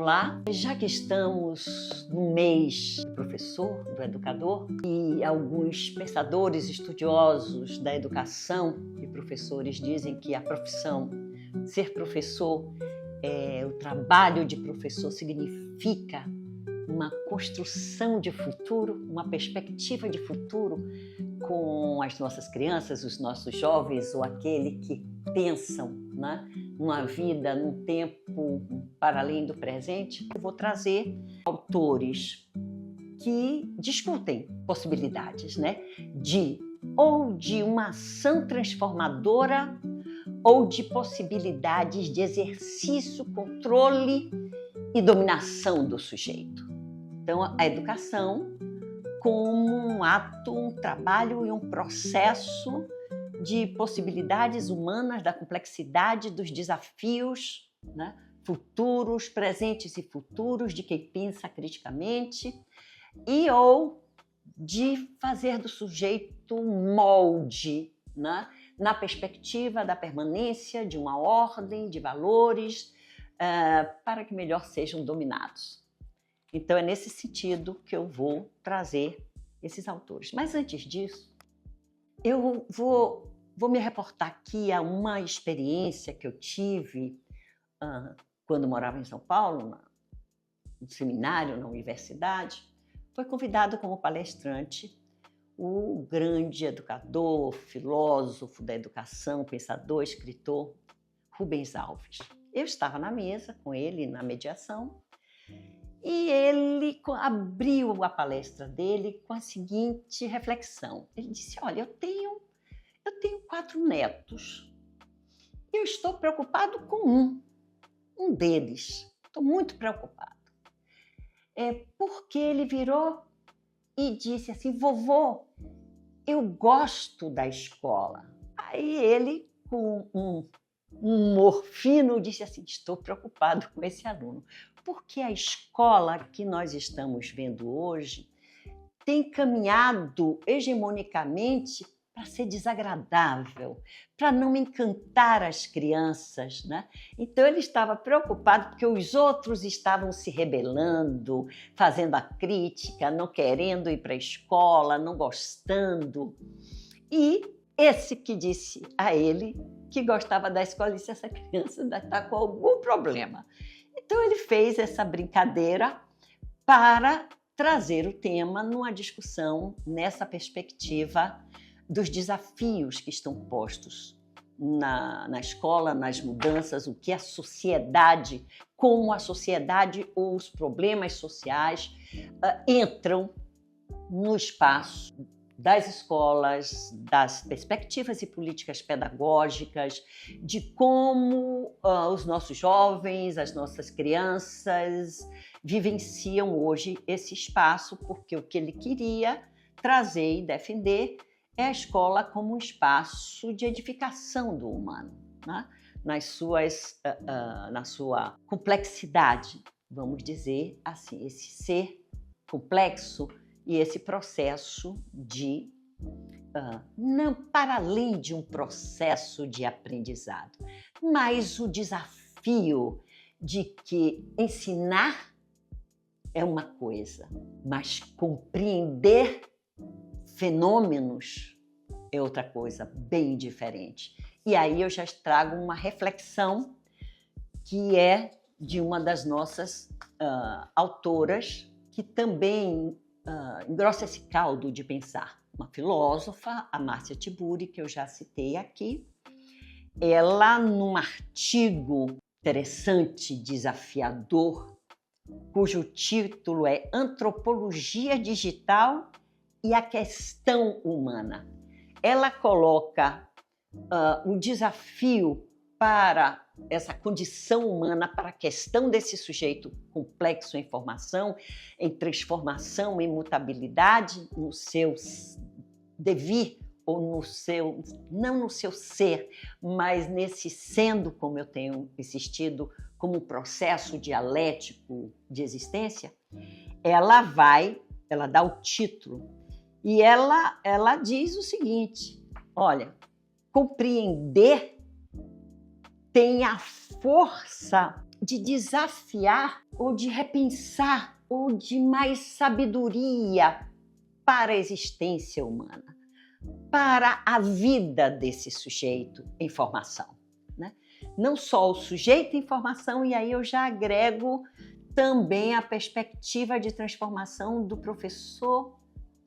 Olá, já que estamos no mês do professor, do educador, e alguns pensadores estudiosos da educação e professores dizem que a profissão, ser professor, o trabalho de professor significa uma construção de futuro, uma perspectiva de futuro com as nossas crianças, os nossos jovens ou aquele que pensam, né, numa vida, num tempo para além do presente. Eu vou trazer autores que discutem possibilidades, né, de uma ação transformadora ou de possibilidades de exercício, controle e dominação do sujeito. Então, a educação como um ato, um trabalho e um processo de possibilidades humanas, da complexidade dos desafios, né, futuros, presentes e futuros, de quem pensa criticamente, ou de fazer do sujeito um molde, né, na perspectiva da permanência de uma ordem de valores para que melhor sejam dominados. Então, é nesse sentido que eu vou trazer esses autores. Mas antes disso, eu vou me reportar aqui a uma experiência que eu tive quando morava em São Paulo, no seminário, na universidade. Foi convidado como palestrante o grande educador, filósofo da educação, pensador, escritor, Rubens Alves. Eu estava na mesa com ele, na mediação, e ele abriu a palestra dele com a seguinte reflexão. Ele disse: olha, eu tenho 4 netos. Eu estou preocupado com um deles. Estou muito preocupado. Porque ele virou e disse assim: vovô, eu gosto da escola. Aí ele, com um humor fino, disse assim: estou preocupado com esse aluno. Porque a escola que nós estamos vendo hoje tem caminhado hegemonicamente para ser desagradável, para não encantar as crianças, né? Então ele estava preocupado porque os outros estavam se rebelando, fazendo a crítica, não querendo ir para a escola, não gostando. E esse que disse a ele que gostava da escola disse: essa criança está com algum problema. Então ele fez essa brincadeira para trazer o tema numa discussão nessa perspectiva dos desafios que estão postos na escola, nas mudanças, o que a sociedade, como a sociedade ou os problemas sociais entram no espaço das escolas, das perspectivas e políticas pedagógicas, de como os nossos jovens, as nossas crianças vivenciam hoje esse espaço, porque o que ele queria trazer e defender é a escola como um espaço de edificação do humano, né? Na sua complexidade, vamos dizer assim, esse ser complexo e esse processo de, não para além de um processo de aprendizado, mas o desafio de que ensinar é uma coisa, mas compreender fenômenos é outra coisa bem diferente. E aí eu já trago uma reflexão que é de uma das nossas autoras, que também engrossa esse caldo de pensar. Uma filósofa, a Márcia Tiburi, que eu já citei aqui. Ela, num artigo interessante, desafiador, cujo título é Antropologia Digital e a Questão Humana. Ela coloca um desafio para essa condição humana, para a questão desse sujeito complexo em formação, em transformação, em mutabilidade, no seu devir, ou no seu, não no seu ser, mas nesse sendo, como eu tenho insistido, como um processo dialético de existência. Ela dá o título e ela diz o seguinte: olha, compreender tem a força de desafiar ou de repensar ou de mais sabedoria para a existência humana, para a vida desse sujeito em formação, né? Não só o sujeito em formação, e aí eu já agrego também a perspectiva de transformação do professor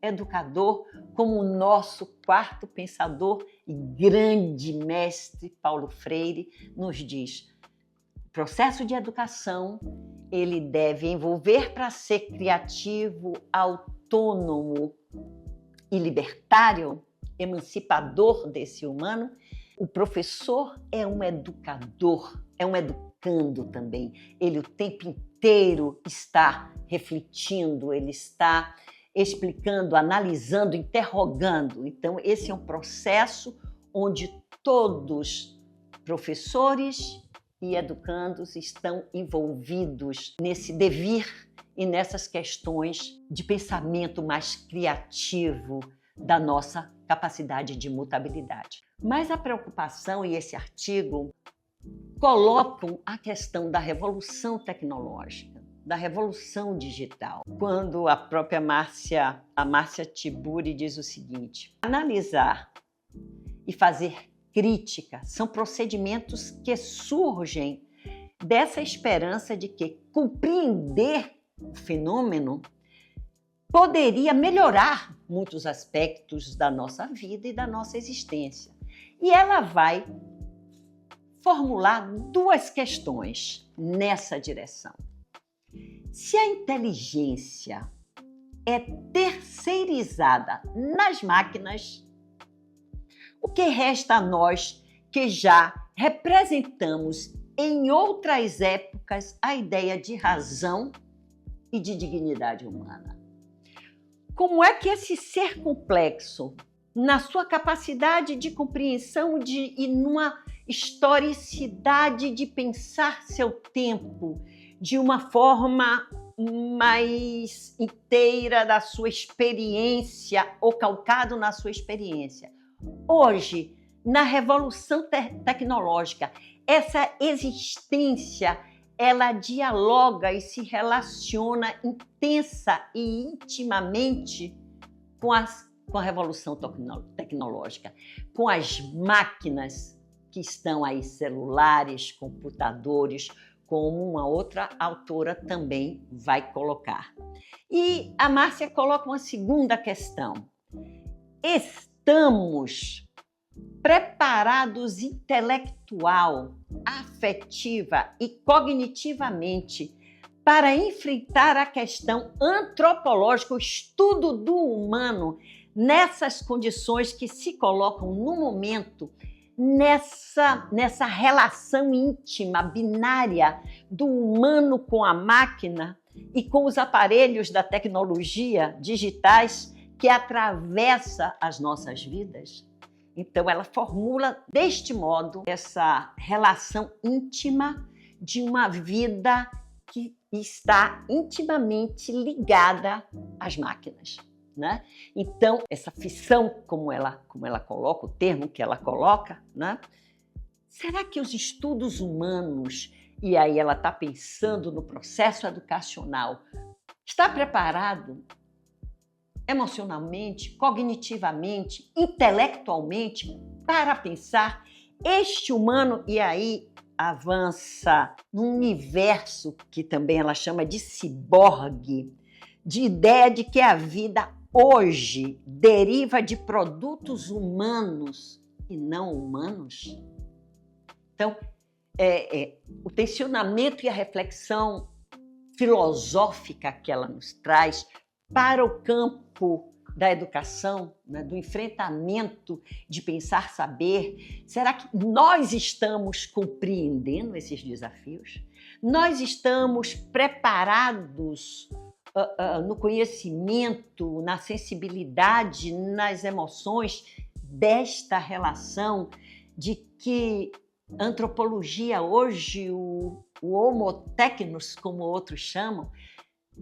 educador, como o nosso quarto pensador e grande mestre Paulo Freire nos diz. O processo de educação, ele deve envolver, para ser criativo, autônomo e libertário, emancipador desse humano, o professor é um educador, é um educando também. Ele o tempo inteiro está refletindo, ele está explicando, analisando, interrogando. Então, esse é um processo onde todos, professores e educandos, estão envolvidos nesse devir e nessas questões de pensamento mais criativo da nossa capacidade de mutabilidade. Mas a preocupação, e esse artigo colocam a questão da revolução tecnológica, da revolução digital, quando a própria Márcia Tiburi diz o seguinte: analisar e fazer crítica são procedimentos que surgem dessa esperança de que compreender o fenômeno poderia melhorar muitos aspectos da nossa vida e da nossa existência. E ela vai formular duas questões nessa direção. Se a inteligência é terceirizada nas máquinas, o que resta a nós que já representamos em outras épocas a ideia de razão e de dignidade humana? Como é que esse ser complexo, na sua capacidade de compreensão e numa historicidade de pensar seu tempo de uma forma mais inteira da sua experiência ou calcado na sua experiência, hoje, na revolução tecnológica, essa existência, ela dialoga e se relaciona intensa e intimamente com a revolução tecnológica, com as máquinas que estão aí, celulares, computadores, como uma outra autora também vai colocar. E a Márcia coloca uma segunda questão. Estamos preparados intelectual, afetiva e cognitivamente para enfrentar a questão antropológica, o estudo do humano, nessas condições que se colocam no momento, nessa relação íntima, binária do humano com a máquina e com os aparelhos da tecnologia digitais que atravessa as nossas vidas? Então, ela formula deste modo essa relação íntima de uma vida que está intimamente ligada às máquinas, né? Então, essa fissão, como ela coloca, o termo que ela coloca, né? Será que os estudos humanos, e aí ela está pensando no processo educacional, está preparado emocionalmente, cognitivamente, intelectualmente para pensar este humano? E aí avança num universo que também ela chama de ciborgue, de ideia de que a vida hoje deriva de produtos humanos e não humanos. Então, o tensionamento e a reflexão filosófica que ela nos traz para o campo da educação, né, do enfrentamento de pensar saber. Será que nós estamos compreendendo esses desafios? Nós estamos preparados no conhecimento, na sensibilidade, nas emoções desta relação de que a antropologia hoje, o homo technos, como outros chamam,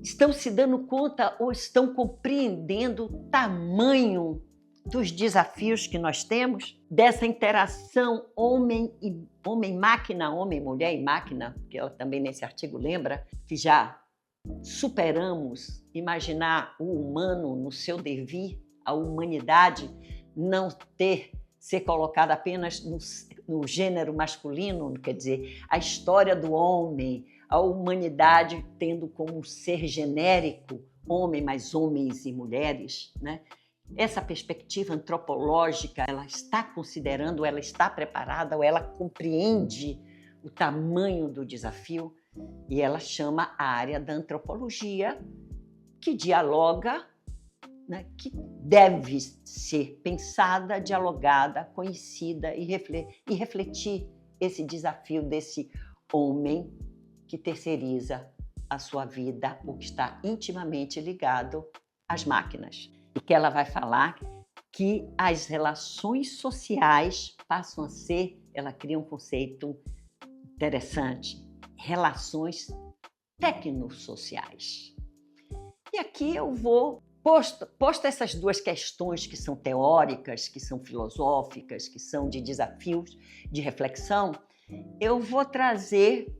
estão se dando conta ou estão compreendendo o tamanho dos desafios que nós temos, dessa interação homem-máquina, homem-mulher e máquina, que ela também nesse artigo lembra, que já superamos imaginar o humano no seu devir, a humanidade não ser colocada apenas no gênero masculino, quer dizer, a história do homem, a humanidade tendo como ser genérico homem, mais homens e mulheres, né? Essa perspectiva antropológica, ela está considerando, ela está preparada, ou ela compreende o tamanho do desafio, e ela chama a área da antropologia, que dialoga, né, que deve ser pensada, dialogada, conhecida e refletir esse desafio desse homem que terceiriza a sua vida, o que está intimamente ligado às máquinas. E que ela vai falar que as relações sociais passam a ser, ela cria um conceito interessante, relações tecnossociais. E aqui eu vou, posto essas duas questões que são teóricas, que são filosóficas, que são de desafios, de reflexão, eu vou trazer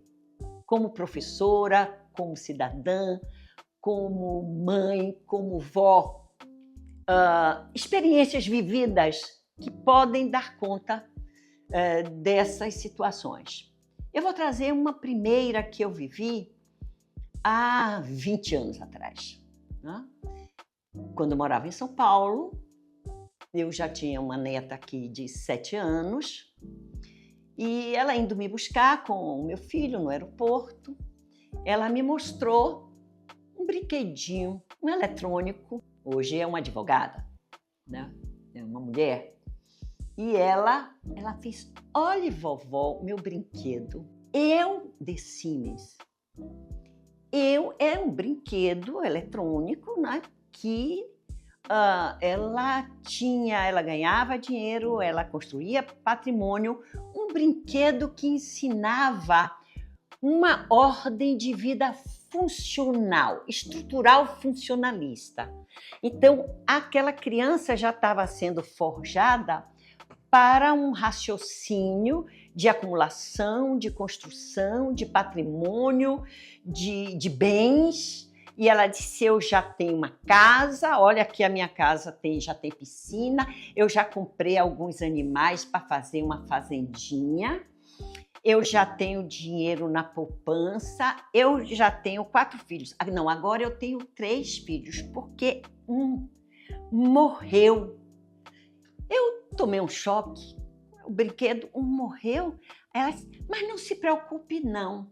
como professora, como cidadã, como mãe, como vó, experiências vividas que podem dar conta dessas situações. Eu vou trazer uma primeira que eu vivi há 20 anos atrás, né? Quando eu morava em São Paulo, eu já tinha uma neta aqui de 7 anos e ela indo me buscar com o meu filho no aeroporto, ela me mostrou um brinquedinho, um eletrônico. Hoje é uma advogada, né? É uma mulher. E ela fez, olha vovó, meu brinquedo. The Sims. É um brinquedo eletrônico, né? Que ela ganhava dinheiro, ela construía patrimônio, um brinquedo que ensinava uma ordem de vida funcional, estrutural funcionalista. Então, aquela criança já estava sendo forjada para um raciocínio de acumulação, de construção, de patrimônio, de bens. E ela disse, eu já tenho uma casa, olha aqui a minha casa já tem piscina, eu já comprei alguns animais para fazer uma fazendinha, eu já tenho dinheiro na poupança, eu já tenho 4 filhos. Não, agora eu tenho 3 filhos, porque um morreu. Eu tomei um choque, o brinquedo, um morreu. Ela disse, mas não se preocupe não,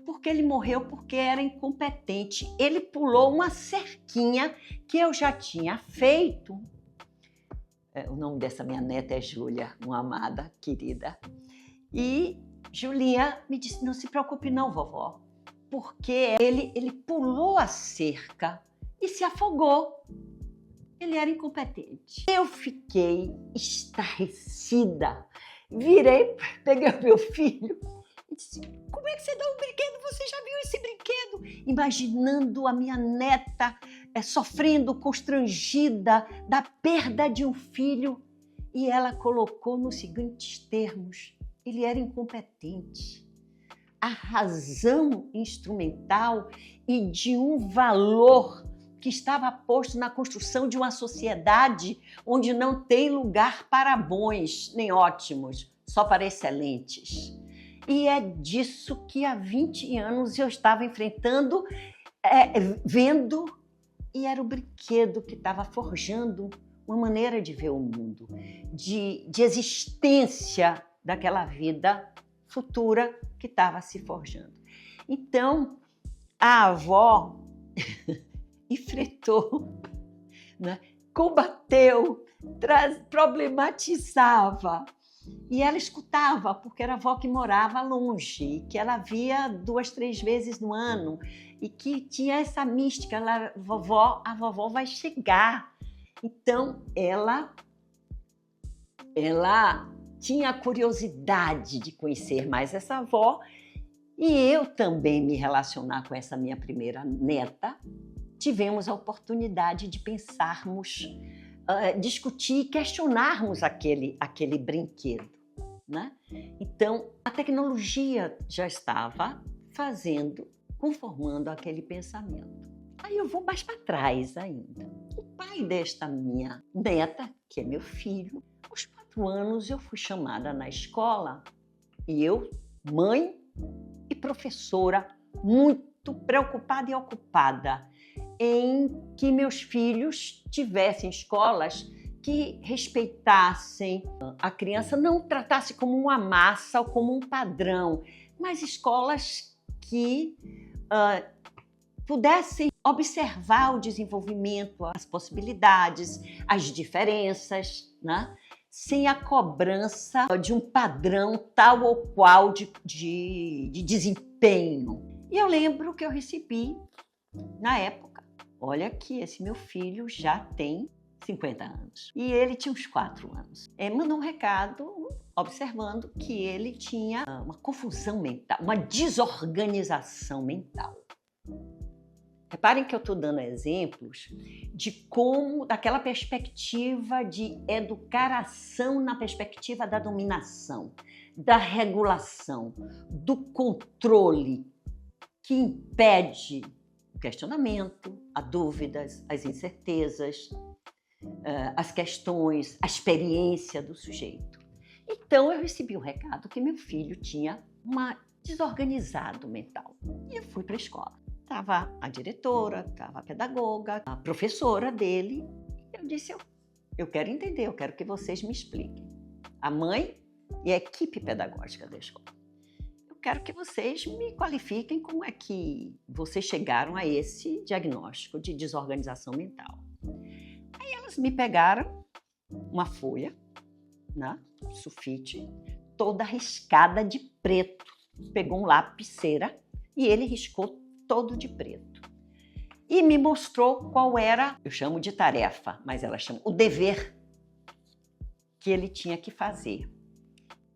porque ele morreu porque era incompetente. Ele pulou uma cerquinha que eu já tinha feito. O nome dessa minha neta é Júlia, uma amada, querida. E Julinha me disse, não se preocupe não, vovó, porque ele pulou a cerca e se afogou. Ele era incompetente. Eu fiquei estarrecida. Virei, peguei o meu filho e disse, como é que você dá um brinquedo? Você já viu esse brinquedo? Imaginando a minha neta sofrendo, constrangida da perda de um filho. E ela colocou nos seguintes termos, ele era incompetente. A razão instrumental e de um valor que estava posto na construção de uma sociedade onde não tem lugar para bons nem ótimos, só para excelentes. E é disso que há 20 anos eu estava enfrentando, vendo, e era o brinquedo que estava forjando uma maneira de ver o mundo, de existência daquela vida futura que estava se forjando. Então, a avó enfrentou, né? Combateu, problematizava. E ela escutava, porque era a avó que morava longe, que ela via 2, 3 vezes no ano, e que tinha essa mística, a vovó vai chegar. Então, ela tinha a curiosidade de conhecer mais essa avó, e eu também me relacionar com essa minha primeira neta. Tivemos a oportunidade de pensarmos discutir e questionarmos aquele brinquedo, né? Então, a tecnologia já estava conformando aquele pensamento. Aí eu vou mais para trás ainda. O pai desta minha neta, que é meu filho, aos 4 anos eu fui chamada na escola e eu, mãe e professora, muito preocupada e ocupada em que meus filhos tivessem escolas que respeitassem a criança, não tratasse como uma massa ou como um padrão, mas escolas que pudessem observar o desenvolvimento, as possibilidades, as diferenças, né? Sem a cobrança de um padrão tal ou qual de desempenho. E eu lembro que eu recebi, na época, olha que esse meu filho já tem 50 anos. E ele tinha uns 4 anos. Mandou um recado observando que ele tinha uma confusão mental, uma desorganização mental. Reparem que eu estou dando exemplos de como, daquela perspectiva de educação na perspectiva da dominação, da regulação, do controle que impede o questionamento, as dúvidas, as incertezas, as questões, a experiência do sujeito. Então eu recebi um recado que meu filho tinha uma desorganizado mental. E eu fui para a escola. Estava a diretora, estava a pedagoga, a professora dele. E eu disse, eu quero entender, eu quero que vocês me expliquem. A mãe e a equipe pedagógica da escola. Eu quero que vocês me qualifiquem como é que vocês chegaram a esse diagnóstico de desorganização mental. Aí elas me pegaram uma folha, né, sulfite, toda riscada de preto. Pegou um lapiseira e ele riscou todo de preto. E me mostrou qual era, eu chamo de tarefa, mas ela chama o dever que ele tinha que fazer,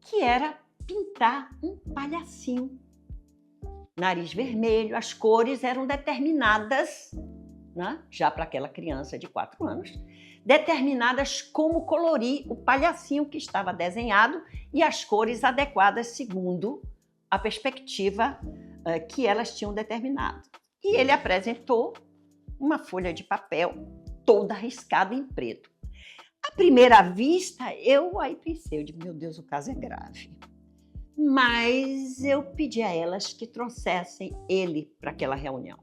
que era pintar um palhacinho. Nariz vermelho, as cores eram determinadas, né, já para aquela criança de 4 anos, determinadas como colorir o palhacinho que estava desenhado e as cores adequadas segundo a perspectiva que elas tinham determinado. E ele apresentou uma folha de papel toda riscada em preto. À primeira vista, eu aí pensei, eu digo, meu Deus, o caso é grave. Mas eu pedi a elas que trouxessem ele para aquela reunião.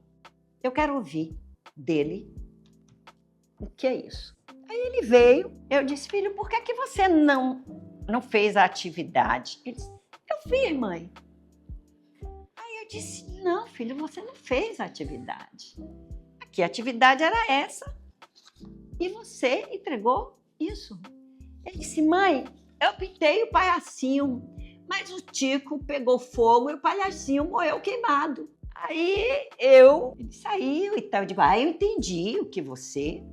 Eu quero ouvir dele o que é isso. Aí ele veio, eu disse, filho, por que você não fez a atividade? Ele disse, eu fiz, mãe. Eu disse, não, filho, você não fez a atividade. Aqui a atividade era essa e você entregou isso. Ele disse, mãe, eu pintei o palhacinho, mas o tico pegou fogo e o palhacinho morreu queimado. Aí ele saiu e tal. Eu digo, eu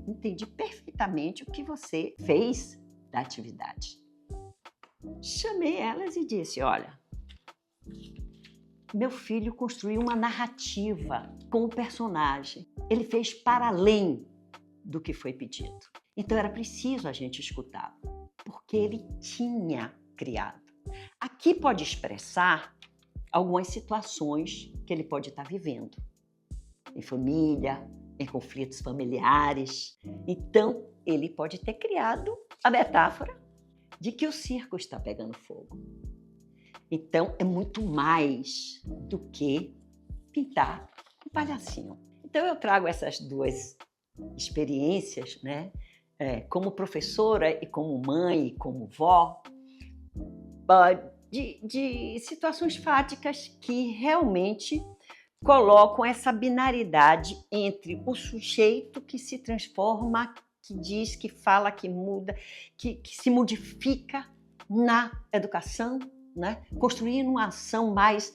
entendi perfeitamente o que você fez da atividade. Chamei elas e disse, olha, meu filho construiu uma narrativa com o personagem. Ele fez para além do que foi pedido. Então era preciso a gente escutá-lo, porque ele tinha criado. Aqui pode expressar algumas situações que ele pode estar vivendo. Em família, em conflitos familiares. Então, ele pode ter criado a metáfora de que o circo está pegando fogo. Então, é muito mais do que pintar um palhacinho. Então, eu trago essas duas experiências, né? Como professora e como mãe e como vó, de situações fáticas que realmente colocam essa binaridade entre o sujeito que se transforma, que diz, que fala, que muda, que se modifica na educação, né? Construindo uma ação mais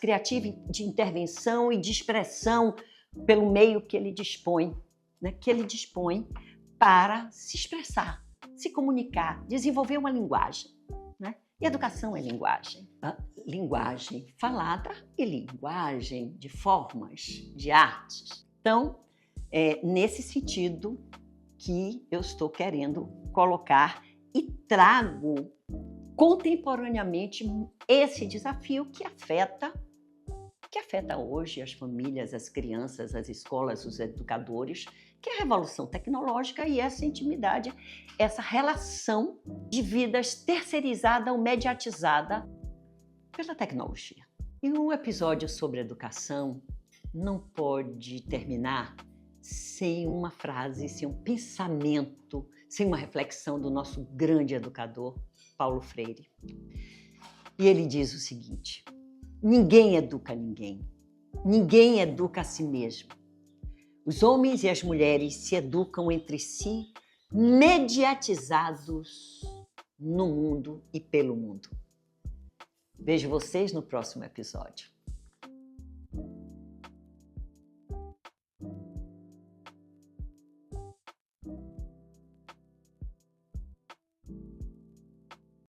criativa de intervenção e de expressão pelo meio que ele dispõe, né? Que ele dispõe para se expressar, se comunicar, desenvolver uma linguagem, né? E educação é linguagem. Linguagem falada e linguagem de formas, de artes. Então, é nesse sentido que eu estou querendo colocar e trago contemporaneamente esse desafio que afeta hoje as famílias, as crianças, as escolas, os educadores, que é a revolução tecnológica e essa intimidade, essa relação de vidas terceirizada ou mediatizada pela tecnologia. E um episódio sobre educação não pode terminar sem uma frase, sem um pensamento, sem uma reflexão do nosso grande educador, Paulo Freire. E ele diz o seguinte: ninguém educa ninguém, ninguém educa a si mesmo. Os homens e as mulheres se educam entre si, mediatizados no mundo e pelo mundo. Vejo vocês no próximo episódio.